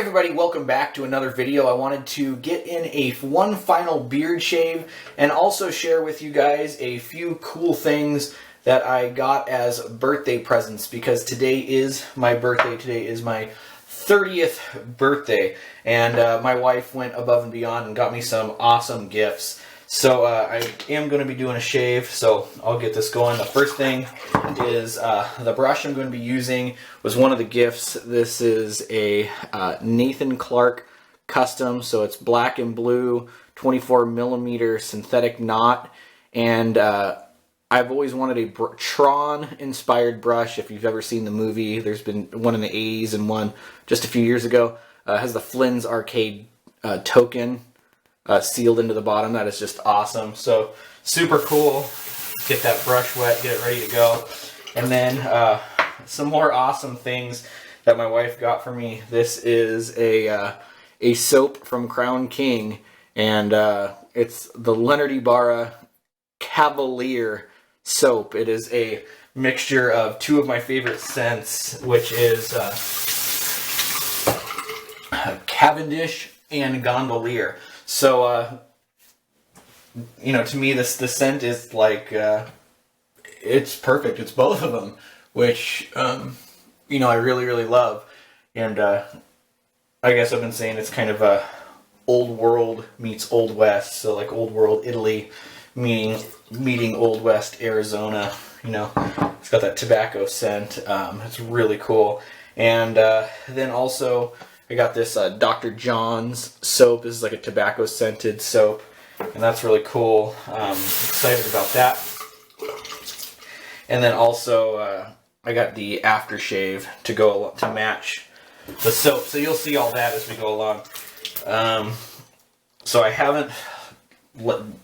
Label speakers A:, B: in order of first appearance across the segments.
A: everybody, welcome back to another video. I wanted to get in one final beard shave and also share with you guys a few cool things that I got as birthday presents because today is my birthday. Today is my 30th birthday, and my wife went above and beyond and got me some awesome gifts. So I am going to be doing a shave, so I'll get this going. The first thing is the brush I'm going to be using was one of the gifts. This is a Nathan Clark custom, so it's black and blue, 24mm synthetic knot, and I've always wanted a Tron-inspired brush. If you've ever seen the movie, there's been one in the 80s and one just a few years ago. It has the Flynn's Arcade token sealed into the bottom. That is just awesome. So super cool. Get that brush wet, get it ready to go. And then some more awesome things that my wife got for me. This is a soap from Crown King, and it's the Leonard Ibarra Cavalier soap. It is a mixture of two of my favorite scents, which is Cavendish and Gondolier. So, you know, to me, the scent is like, it's perfect. It's both of them, which, you know, I really, really love. And I guess I've been saying it's kind of a Old World meets Old West. So like Old World Italy meeting Old West Arizona. You know, it's got that tobacco scent. It's really cool. And then also I got this Dr. John's soap. This is like a tobacco scented soap, and that's really cool. Excited about that. And then also I got the aftershave to match the soap. So you'll see all that as we go along. So I haven't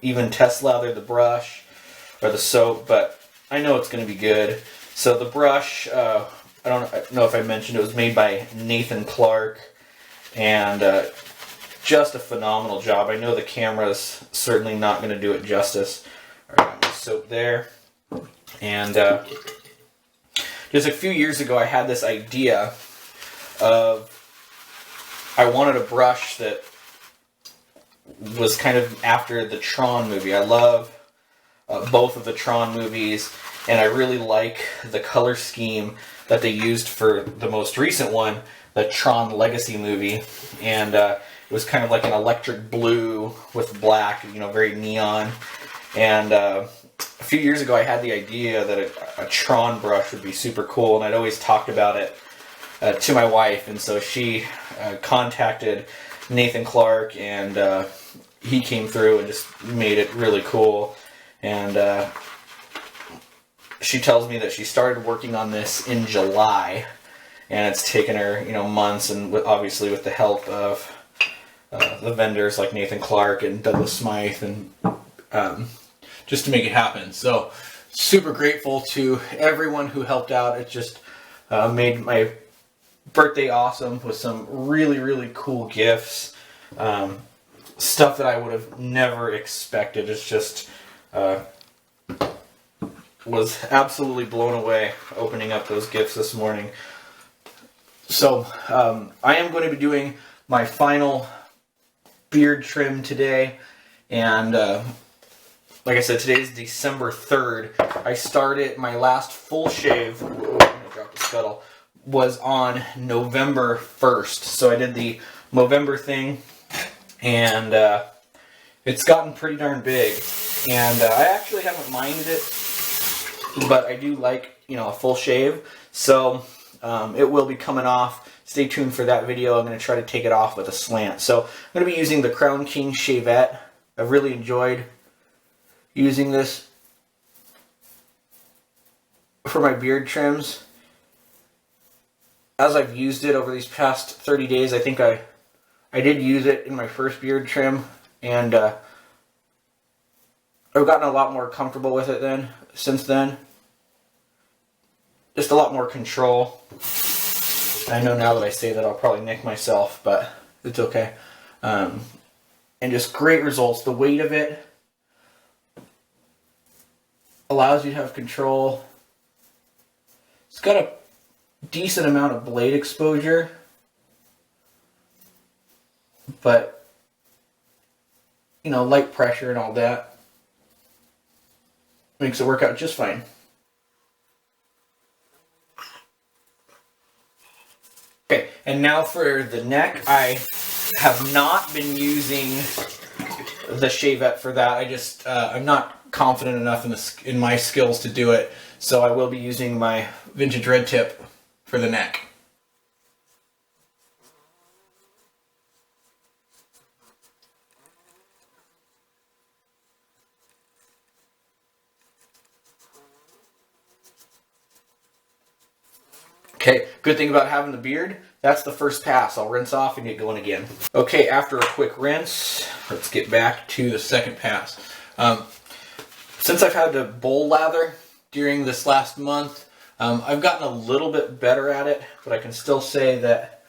A: even test lathered the brush or the soap, but I know it's going to be good. So the brush, I don't know if I mentioned, it was made by Nathan Clark, and just a phenomenal job. I know the camera's certainly not going to do it justice. All right, got my soap there. And just a few years ago, I had this idea of I wanted a brush that was kind of after the Tron movie. I love both of the Tron movies, and I really like the color scheme that they used for the most recent one, the Tron Legacy movie. And it was kind of like an electric blue with black, you know, very neon. And a few years ago I had the idea that a Tron brush would be super cool, and I'd always talked about it to my wife, and so she contacted Nathan Clark, and he came through and just made it really cool. And she tells me that she started working on this in July, and it's taken her, you know, months, and obviously with the help of the vendors like Nathan Clark and Douglas Smythe, and just to make it happen. So super grateful to everyone who helped out. It just made my birthday awesome with some really, really cool gifts. Stuff that I would have never expected. It's just was absolutely blown away opening up those gifts this morning. So I am going to be doing my final beard trim today, and like I said, today is December 3rd. I started my last full shave. I'm gonna drop the scuttle. Was on November 1st. So I did the Movember thing, and it's gotten pretty darn big. And I actually haven't minded it, but I do like, you know, a full shave. So it will be coming off. Stay tuned for that video. I'm going to try to take it off with a slant. So I'm going to be using the Crown King Shavette. I've really enjoyed using this for my beard trims. As I've used it over these past 30 days, I think I did use it in my first beard trim, and I've gotten a lot more comfortable with it since then. Just a lot more control. I know now that I say that I'll probably nick myself, but it's okay. And just great results. The weight of it allows you to have control. It's got a decent amount of blade exposure. but you know, light pressure and all that makes it work out just fine. Okay, and now for the neck, I have not been using the Shavette for that. I'm not confident enough in my skills to do it, so I will be using my vintage red tip for the neck. Okay, good thing about having the beard, that's the first pass. I'll rinse off and get going again. Okay, after a quick rinse, let's get back to the second pass. Since I've had to bowl lather during this last month, I've gotten a little bit better at it, but I can still say that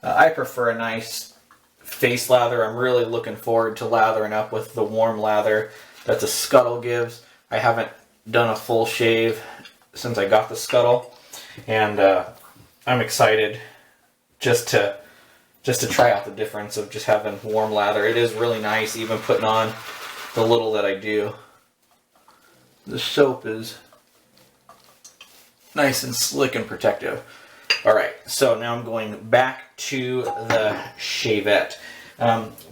A: I prefer a nice face lather. I'm really looking forward to lathering up with the warm lather that the Scuttle gives. I haven't done a full shave since I got the Scuttle. And I'm excited just to try out the difference of just having warm lather. It is really nice, even putting on the little that I do. The soap is nice and slick and protective. Alright, so now I'm going back to the Shavette.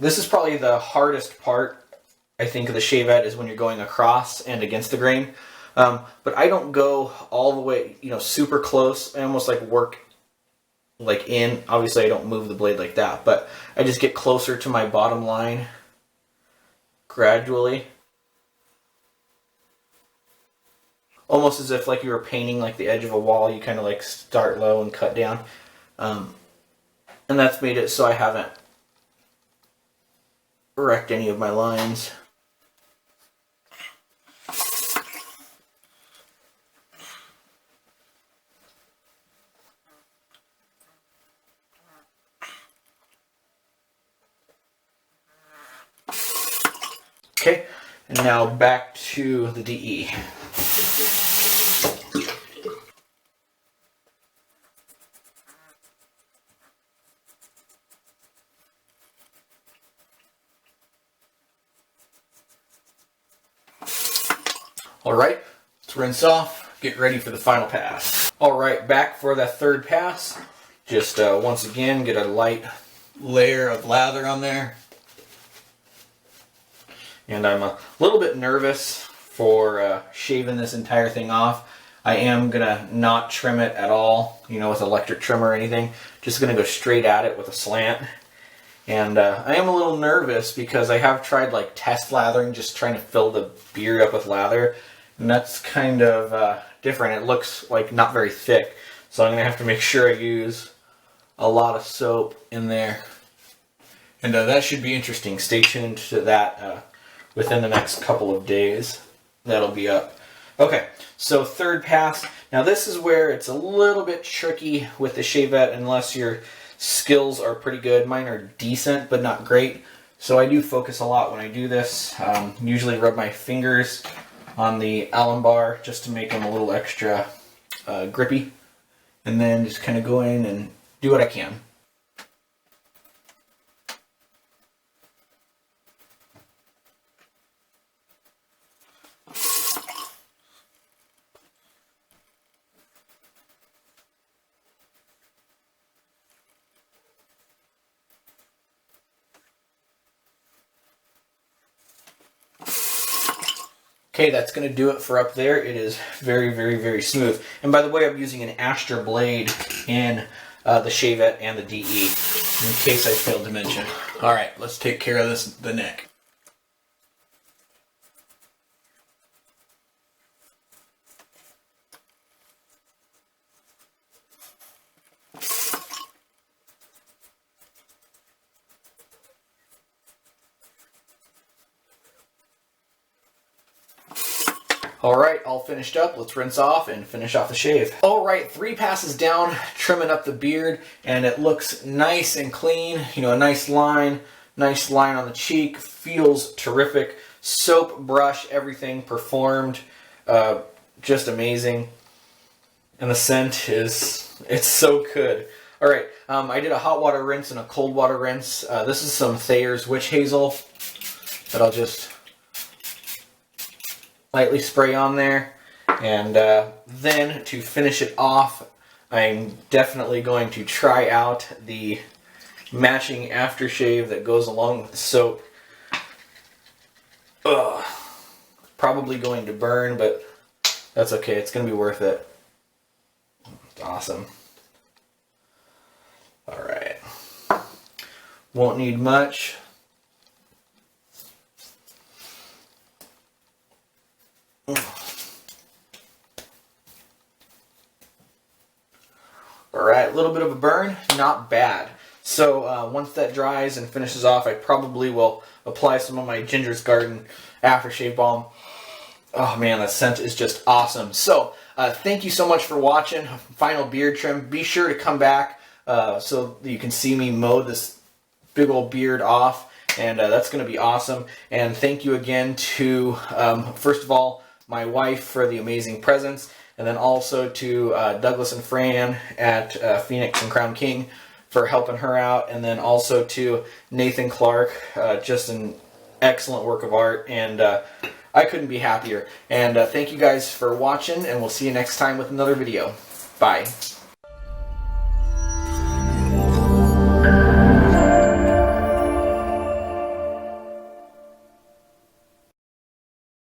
A: This is probably the hardest part, I think, of the Shavette is when you're going across and against the grain. But I don't go all the way, you know, super close. I almost like work like in. Obviously, I don't move the blade like that, but I just get closer to my bottom line gradually. Almost as if like you were painting like the edge of a wall. You kind of like start low and cut down. And that's made it so I haven't wrecked any of my lines. Okay, and now back to the DE. Alright, let's rinse off, get ready for the final pass. Alright, back for the third pass. Just once again, get a light layer of lather on there. And I'm a little bit nervous for shaving this entire thing off. I am going to not trim it at all, you know, with electric trimmer or anything. Just going to go straight at it with a slant. And I am a little nervous because I have tried like test lathering, just trying to fill the beard up with lather. And that's kind of different. It looks like not very thick. So I'm going to have to make sure I use a lot of soap in there. And that should be interesting. Stay tuned to that within the next couple of days. That'll be up. Okay, so third pass. Now this is where it's a little bit tricky with the Shavette unless your skills are pretty good. Mine are decent, but not great. So I do focus a lot when I do this. Usually rub my fingers on the Allen bar just to make them a little extra grippy. And then just kind of go in and do what I can. Okay, that's going to do it for up there. It is very, very, very smooth. And by the way, I'm using an Astra blade in the Shavette and the DE, in case I failed to mention. All right, let's take care of the neck. Alright, all finished up. Let's rinse off and finish off the shave. Alright, 3 passes down, trimming up the beard, and it looks nice and clean. You know, a nice line on the cheek, feels terrific. Soap, brush, everything performed. Just amazing. And the scent it's so good. Alright, I did a hot water rinse and a cold water rinse. This is some Thayer's Witch Hazel that I'll just lightly spray on there. And then to finish it off, I'm definitely going to try out the matching aftershave that goes along with the soap. Ugh. Probably going to burn, but that's okay. It's going to be worth it. It's awesome. Alright. Won't need much. Alright, a little bit of a burn, not bad. So once that dries and finishes off, I probably will apply some of my Ginger's Garden aftershave balm. Oh man, the scent is just awesome. So thank you so much for watching. Final beard trim. Be sure to come back so you can see me mow this big old beard off. And that's going to be awesome. And thank you again to, first of all, my wife for the amazing presents. And then also to Douglas and Fran at Phoenix and Crown King for helping her out. And then also to Nathan Clark, just an excellent work of art. And I couldn't be happier. And thank you guys for watching. And we'll see you next time with another video. Bye.